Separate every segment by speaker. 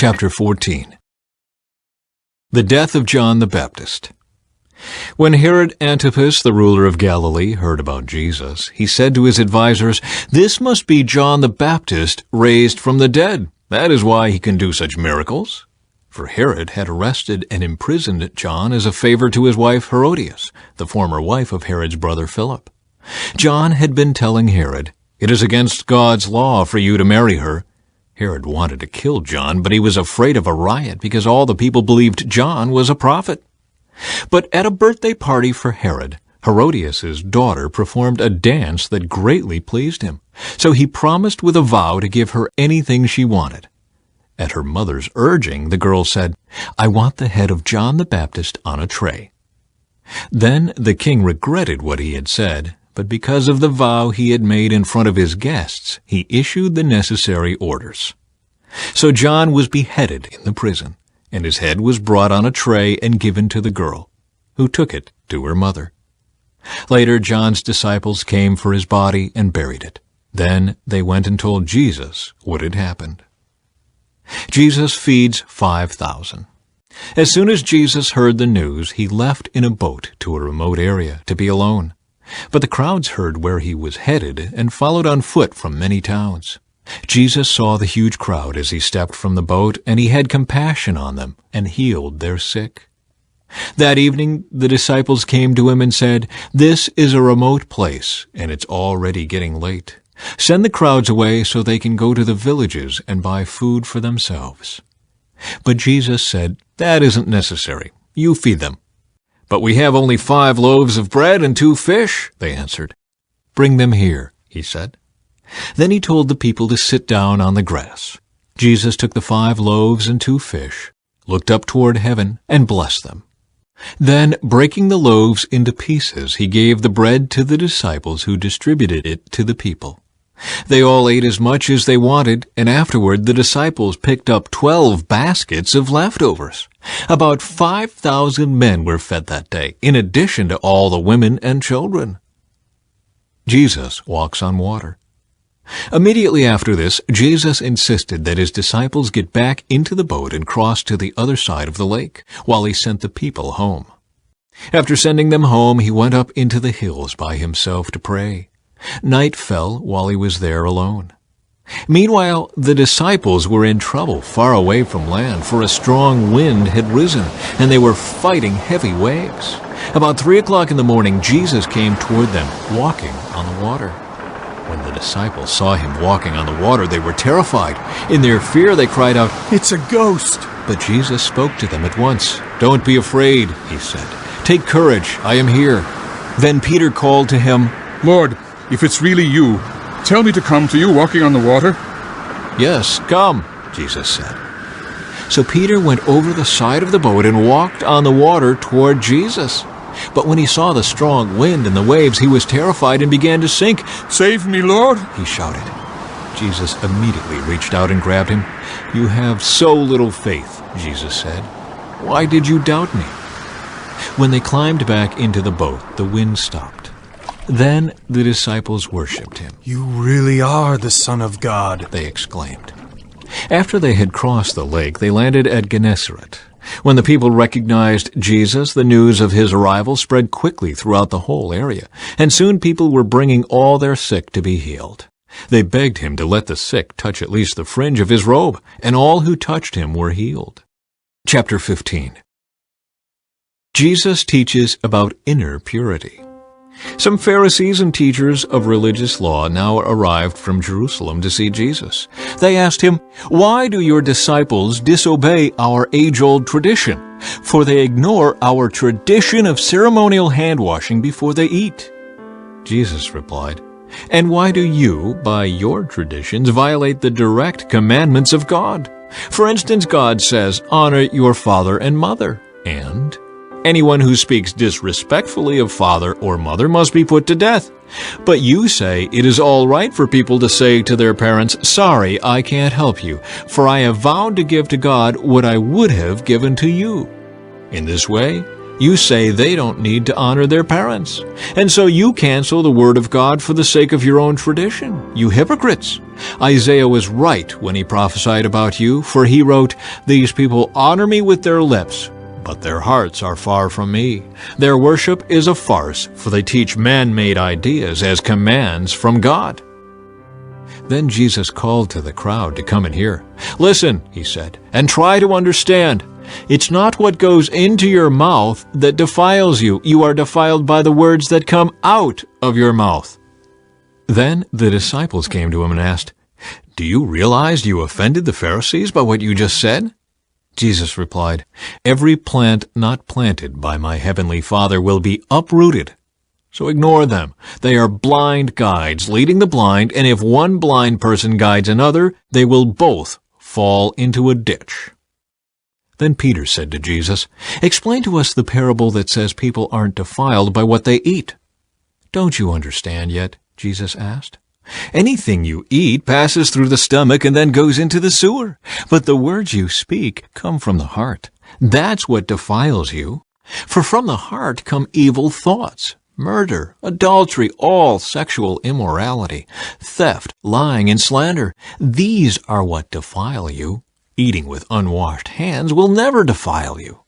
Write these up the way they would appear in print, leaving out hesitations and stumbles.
Speaker 1: Chapter 14. The death of John the Baptist. When Herod Antipas, the ruler of Galilee, heard about Jesus, he said to his advisers, "This must be John the Baptist raised from the dead. That is why he can do such miracles." For Herod had arrested and imprisoned John as a favor to his wife Herodias, the former wife of Herod's brother Philip. John had been telling Herod, "It is against God's law for you to marry her." Herod wanted to kill John, but he was afraid of a riot because all the people believed John was a prophet. But at a birthday party for Herod, Herodias' daughter performed a dance that greatly pleased him, so he promised with a vow to give her anything she wanted. At her mother's urging, the girl said, "I want the head of John the Baptist on a tray." Then the king regretted what he had said, but because of the vow he had made in front of his guests, he issued the necessary orders. So John was beheaded in the prison, and his head was brought on a tray and given to the girl, who took it to her mother. Later, John's disciples came for his body and buried it. Then they went and told Jesus what had happened. Jesus feeds 5,000. As soon as Jesus heard the news, he left in a boat to a remote area to be alone. But the crowds heard where he was headed and followed on foot from many towns. Jesus saw the huge crowd as he stepped from the boat, and he had compassion on them and healed their sick. That evening the disciples came to him and said, "This is a remote place, and it's already getting late. Send the crowds away so they can go to the villages and buy food for themselves." But Jesus said, "That isn't necessary. You feed them." "But we have only 5 loaves of bread and 2 fish," they answered. "Bring them here," he said. Then he told the people to sit down on the grass. Jesus took the 5 loaves and 2 fish, looked up toward heaven, and blessed them. Then, breaking the loaves into pieces, he gave the bread to the disciples, who distributed it to the people. They all ate as much as they wanted, and afterward the disciples picked up 12 baskets of leftovers. About 5,000 men were fed that day, in addition to all the women and children. Jesus walks on water. Immediately after this, Jesus insisted that his disciples get back into the boat and cross to the other side of the lake, while he sent the people home. After sending them home, he went up into the hills by himself to pray. Night fell while he was there alone. Meanwhile, the disciples were in trouble far away from land, for a strong wind had risen, and they were fighting heavy waves. About 3 o'clock in the morning, Jesus came toward them, walking on the water. When the disciples saw him walking on the water, they were terrified. In their fear, they cried out, "It's a ghost!" But Jesus spoke to them at once. "Don't be afraid," he said. "Take courage, I am here." Then Peter called to him,
Speaker 2: "Lord, if it's really you, tell me to come to you walking on the water."
Speaker 1: "Yes, come," Jesus said. So Peter went over the side of the boat and walked on the water toward Jesus. But when he saw the strong wind and the waves, he was terrified and began to sink.
Speaker 2: "Save me, Lord,"
Speaker 1: he shouted. Jesus immediately reached out and grabbed him. "You have so little faith," Jesus said. "Why did you doubt me?" When they climbed back into the boat, the wind stopped. Then the disciples worshipped him.
Speaker 3: "You really are the Son of God,"
Speaker 1: they exclaimed. After they had crossed the lake, they landed at Gennesaret. When the people recognized Jesus, the news of his arrival spread quickly throughout the whole area, and soon people were bringing all their sick to be healed. They begged him to let the sick touch at least the fringe of his robe, and all who touched him were healed. Chapter 15. Jesus teaches about inner purity. Some Pharisees and teachers of religious law now arrived from Jerusalem to see Jesus. They asked him, "Why do your disciples disobey our age-old tradition? For they ignore our tradition of ceremonial hand-washing before they eat." Jesus replied, "And why do you, by your traditions, violate the direct commandments of God? For instance, God says, 'Honor your father and mother,' and anyone who speaks disrespectfully of father or mother must be put to death. But you say it is all right for people to say to their parents, 'Sorry, I can't help you, for I have vowed to give to God what I would have given to you.' In this way, You say they don't need to honor their parents, and so you cancel the word of God for the sake of your own tradition, you hypocrites. Isaiah was right when he prophesied about you, for he wrote, 'These people honor me with their lips, but their hearts are far from me. Their worship is a farce, for they teach man-made ideas as commands from God.'" Then Jesus called to the crowd to come and hear. "Listen," he said, "and try to understand. It's not what goes into your mouth that defiles you. You are defiled by the words that come out of your mouth." Then the disciples came to him and asked, "Do you realize you offended the Pharisees by what you just said?" Jesus replied, "Every plant not planted by my heavenly Father will be uprooted. So ignore them. They are blind guides leading the blind, and if one blind person guides another, they will both fall into a ditch." Then Peter said to Jesus, "Explain to us the parable that says people aren't defiled by what they eat." "Don't you understand yet?" Jesus asked. "Anything you eat passes through the stomach and then goes into the sewer. But the words you speak come from the heart. That's what defiles you. For from the heart come evil thoughts, murder, adultery, all sexual immorality, theft, lying, and slander. These are what defile you. Eating with unwashed hands will never defile you."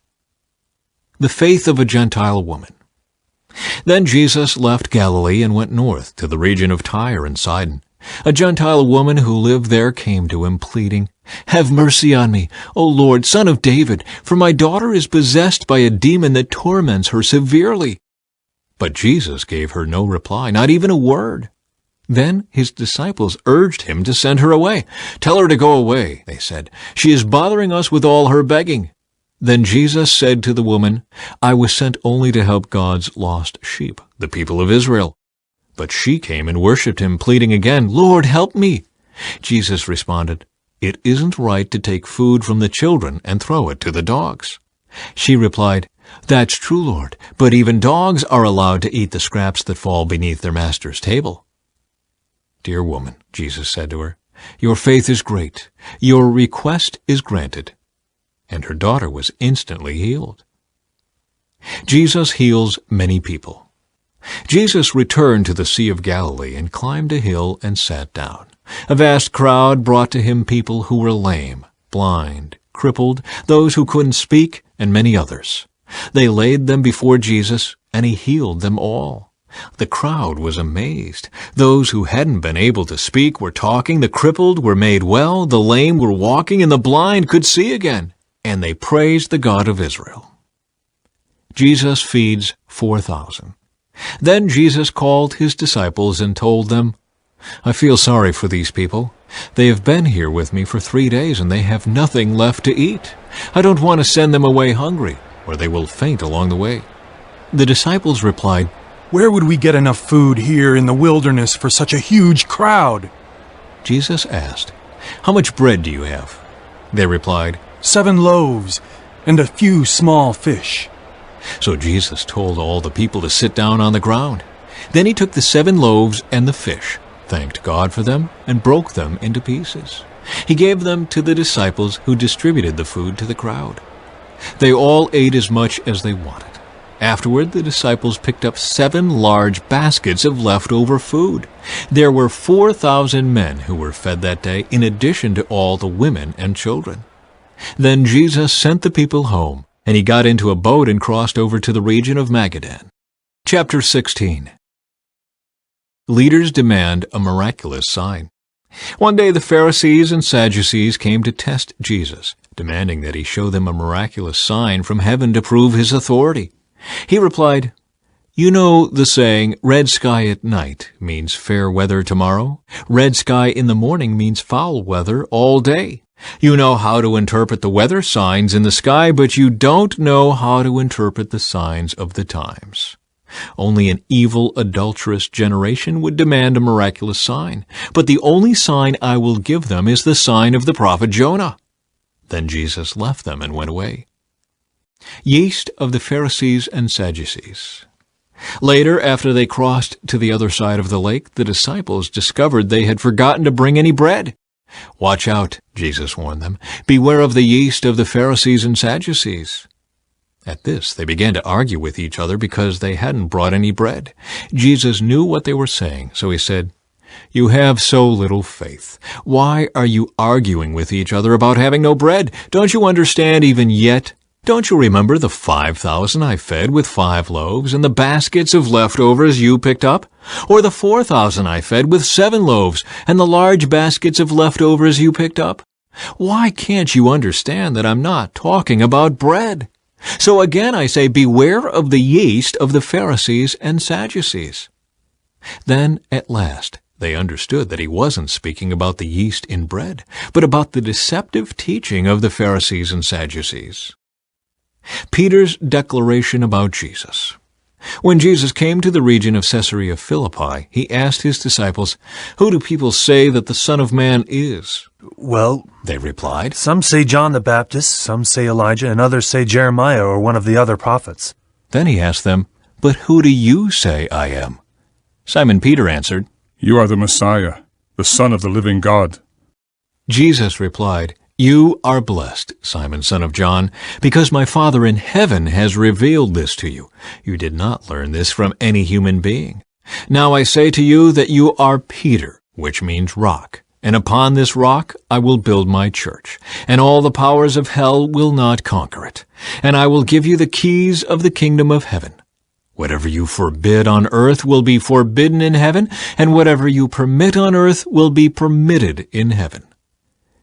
Speaker 1: The faith of a Gentile woman. Then Jesus left Galilee and went north to the region of Tyre and Sidon. A Gentile woman who lived there came to him, pleading, "Have mercy on me, O Lord, Son of David, for my daughter is possessed by a demon that torments her severely." But Jesus gave her no reply, not even a word. Then his disciples urged him to send her away. "Tell her to go away," they said. "She is bothering us with all her begging." Then Jesus said to the woman, "I was sent only to help God's lost sheep, the people of Israel." But she came and worshipped him, pleading again, "Lord, help me." Jesus responded, "It isn't right to take food from the children and throw it to the dogs." She replied, "That's true, Lord, but even dogs are allowed to eat the scraps that fall beneath their master's table." "Dear woman," Jesus said to her, "your faith is great. Your request is granted." And her daughter was instantly healed. Jesus heals many people. Jesus returned to the Sea of Galilee and climbed a hill and sat down. A vast crowd brought to him people who were lame, blind, crippled, those who couldn't speak, and many others. They laid them before Jesus, and he healed them all. The crowd was amazed. Those who hadn't been able to speak were talking, the crippled were made well, the lame were walking, and the blind could see again. And they praised the God of Israel. Jesus feeds 4,000. Then Jesus called his disciples and told them, "I feel sorry for these people. They have been here with me for 3 days, and they have nothing left to eat. I don't want to send them away hungry, or they will faint along the way." The disciples replied,
Speaker 3: Where would we get enough food here in the wilderness for such a huge crowd?
Speaker 1: Jesus asked, "How much bread do you have?" They replied,
Speaker 3: 7 loaves and a few small fish.
Speaker 1: So Jesus told all the people to sit down on the ground. Then he took the 7 loaves and the fish, thanked God for them, and broke them into pieces. He gave them to the disciples, who distributed the food to the crowd. They all ate as much as they wanted. Afterward, the disciples picked up 7 large baskets of leftover food. There were 4,000 men who were fed that day, in addition to all the women and children. Then Jesus sent the people home, and he got into a boat and crossed over to the region of Magadan. Chapter 16. Leaders demand a miraculous sign. One day the Pharisees and Sadducees came to test Jesus, demanding that he show them a miraculous sign from heaven to prove his authority. He replied, "You know the saying, 'Red sky at night means fair weather tomorrow. Red sky in the morning means foul weather all day.' You know how to interpret the weather signs in the sky, but you don't know how to interpret the signs of the times. Only an evil, adulterous generation would demand a miraculous sign, but the only sign I will give them is the sign of the prophet Jonah." Then Jesus left them and went away. Yeast of the Pharisees and Sadducees. Later, after they crossed to the other side of the lake, the disciples discovered they had forgotten to bring any bread. "Watch out," Jesus warned them. "Beware of the yeast of the Pharisees and Sadducees." At this, they began to argue with each other because they hadn't brought any bread. Jesus knew what they were saying, so he said, "You have so little faith. Why are you arguing with each other about having no bread? Don't you understand even yet? Don't you remember the 5,000 I fed with 5 loaves and the baskets of leftovers you picked up? Or the 4,000 I fed with 7 loaves and the large baskets of leftovers you picked up? Why can't you understand that I'm not talking about bread? So again I say, beware of the yeast of the Pharisees and Sadducees." Then, at last, they understood that he wasn't speaking about the yeast in bread, but about the deceptive teaching of the Pharisees and Sadducees. Peter's declaration about Jesus. When Jesus came to the region of Caesarea Philippi, he asked his disciples, "Who do people say that the Son of Man is?"
Speaker 4: "Well,"
Speaker 1: they replied,
Speaker 4: "some say John the Baptist, some say Elijah, and others say Jeremiah or one of the other prophets."
Speaker 1: Then he asked them, "But who do you say I am?" Simon Peter answered,
Speaker 2: You are the Messiah, the Son of the living God.
Speaker 1: Jesus replied, "You are blessed, Simon, son of John, because my Father in heaven has revealed this to you. You did not learn this from any human being. Now I say to you that you are Peter, which means rock, and upon this rock I will build my church, and all the powers of hell will not conquer it. And I will give you the keys of the kingdom of heaven. Whatever you forbid on earth will be forbidden in heaven, and whatever you permit on earth will be permitted in heaven."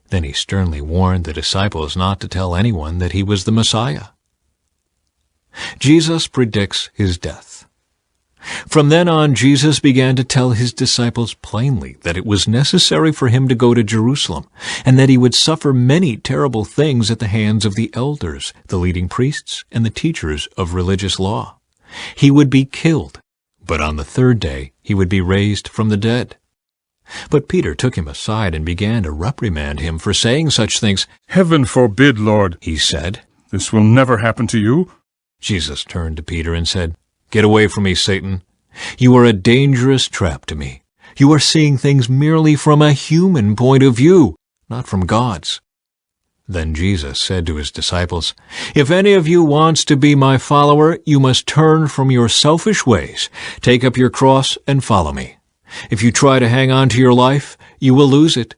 Speaker 1: Then he sternly warned the disciples not to tell anyone that he was the Messiah. Jesus predicts his death. From then on, Jesus began to tell his disciples plainly that it was necessary for him to go to Jerusalem, and that he would suffer many terrible things at the hands of the elders, the leading priests, and the teachers of religious law. He would be killed, but on the 3rd day he would be raised from the dead. But Peter took him aside and began to reprimand him for saying such things.
Speaker 2: Heaven forbid, Lord,
Speaker 1: he said.
Speaker 2: This will never happen to you.
Speaker 1: Jesus turned to Peter and said, "Get away from me, Satan. You are a dangerous trap to me. You are seeing things merely from a human point of view, not from God's." Then Jesus said to his disciples, "If any of you wants to be my follower, you must turn from your selfish ways, take up your cross, and follow me. If you try to hang on to your life, you will lose it.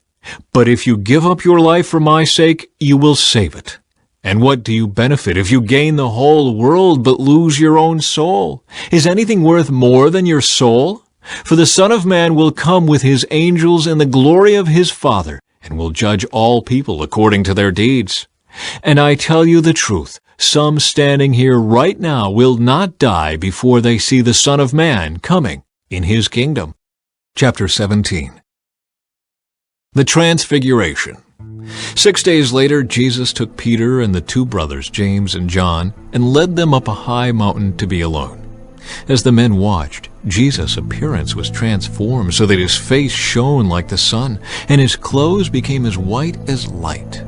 Speaker 1: But if you give up your life for my sake, you will save it. And what do you benefit if you gain the whole world but lose your own soul? Is anything worth more than your soul? For the Son of Man will come with his angels in the glory of his Father, and will judge all people according to their deeds. And I tell you the truth, some standing here right now will not die before they see the Son of Man coming in his kingdom." Chapter 17. The Transfiguration. 6 days later, Jesus took Peter and the 2 brothers, James and John, and led them up a high mountain to be alone. As the men watched, Jesus' appearance was transformed so that his face shone like the sun, and his clothes became as white as light.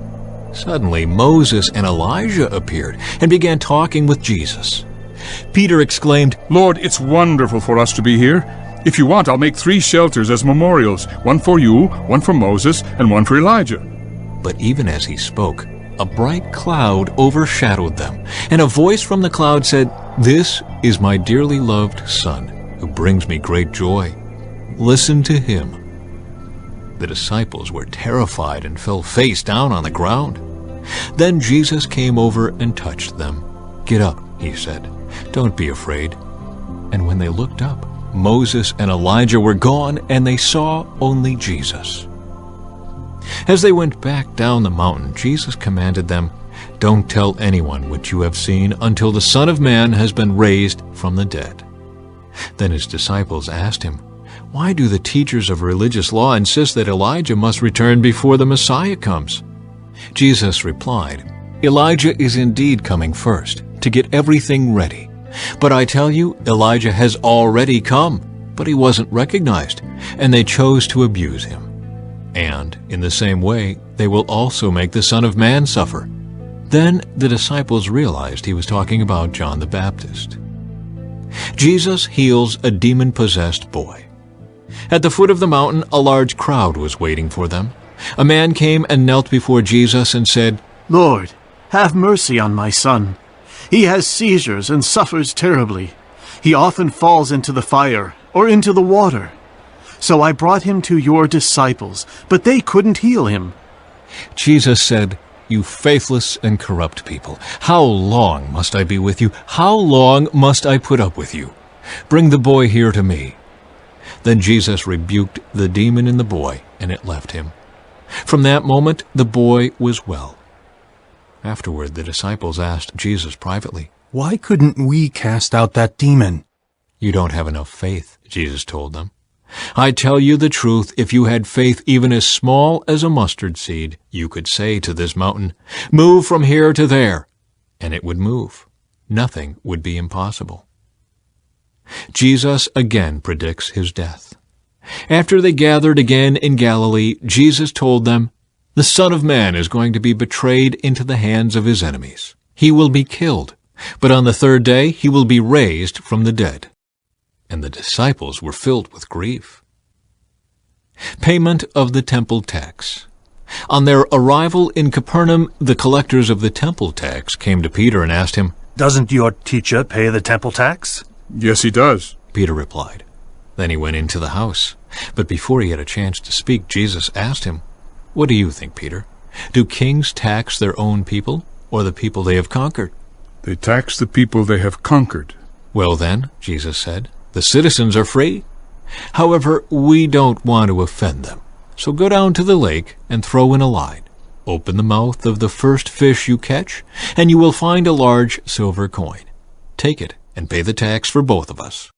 Speaker 1: Suddenly, Moses and Elijah appeared and began talking with Jesus. Peter exclaimed,
Speaker 2: Lord, it's wonderful for us to be here. If you want, I'll make 3 shelters as memorials, one for you, one for Moses, and one for Elijah.
Speaker 1: But even as he spoke, a bright cloud overshadowed them, and a voice from the cloud said, "This is my dearly loved Son, who brings me great joy. Listen to him." The disciples were terrified and fell face down on the ground. Then Jesus came over and touched them. "Get up," he said. "Don't be afraid." And when they looked up, Moses and Elijah were gone, and they saw only Jesus. As they went back down the mountain, Jesus commanded them, "Don't tell anyone what you have seen until the Son of Man has been raised from the dead." Then his disciples asked him, "Why do the teachers of religious law insist that Elijah must return before the Messiah comes?" Jesus replied, "Elijah is indeed coming first, to get everything ready. But I tell you, Elijah has already come, but he wasn't recognized, and they chose to abuse him. And, in the same way, they will also make the Son of Man suffer." Then the disciples realized he was talking about John the Baptist. Jesus heals a demon-possessed boy. At the foot of the mountain, a large crowd was waiting for them. A man came and knelt before Jesus and said,
Speaker 5: "Lord, have mercy on my son. He has seizures and suffers terribly. He often falls into the fire or into the water. So I brought him to your disciples, but they couldn't heal him."
Speaker 1: Jesus said, "You faithless and corrupt people, how long must I be with you? How long must I put up with you? Bring the boy here to me." Then Jesus rebuked the demon in the boy, and it left him. From that moment the boy was well. Afterward the disciples asked Jesus privately,
Speaker 3: Why couldn't we cast out that demon?
Speaker 1: "You don't have enough faith," Jesus told them. "I tell you the truth, if you had faith even as small as a mustard seed, you could say to this mountain, 'Move from here to there,' and it would move. Nothing would be impossible." Jesus again predicts his death. After they gathered again in Galilee, Jesus told them, "The Son of Man is going to be betrayed into the hands of his enemies. He will be killed, but on the third day he will be raised from the dead." And the disciples were filled with grief. Payment of the temple tax. On their arrival in Capernaum, the collectors of the temple tax came to Peter and asked him,
Speaker 4: "Doesn't your teacher pay the temple tax?"
Speaker 2: Yes, he does.
Speaker 1: Peter replied. Then he went into the house. But before he had a chance to speak, Jesus asked him, "What do you think, Peter? Do kings tax their own people or the people they have conquered?"
Speaker 2: They tax the people they have conquered.
Speaker 1: "Well then," Jesus said, "the citizens are free. However, we don't want to offend them. So go down to the lake and throw in a line. Open the mouth of the first fish you catch, and you will find a large silver coin. Take it and pay the tax for both of us."